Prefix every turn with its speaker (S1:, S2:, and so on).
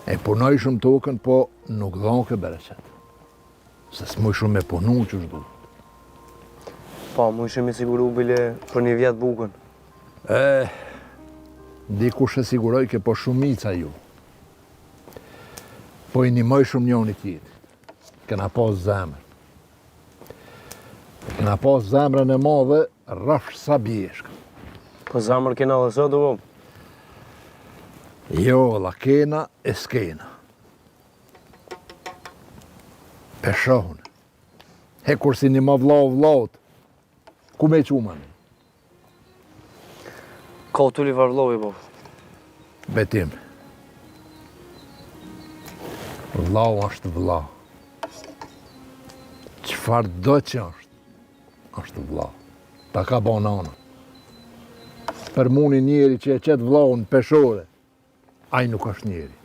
S1: E punoj shumë tokën, po nuk dhonë ke bereqet. Se s'muj shumë me punu që shdu.
S2: Po, mu ishe me siguru bile për një vjetë bukën.
S1: Dikush e siguroj ke po shumica ju. Po i nimoj shumë njoni tjetit. Kena pas zemër. Kena pas zemrën e madhe, rrafsh sa bjeshka.
S2: Po zamër kena dhe sot, u?
S1: Jo, la kena e s'kena. Peshohën. He kur si një ma vlaut, ku me quman?
S2: Ka tulli varvlovi, po.
S1: Betim. Vlau është vlau. Qfar do që është vlau. Ta ka bo nana. Për muni njeri që e qetë vlau në peshore, aj nuk është njeri.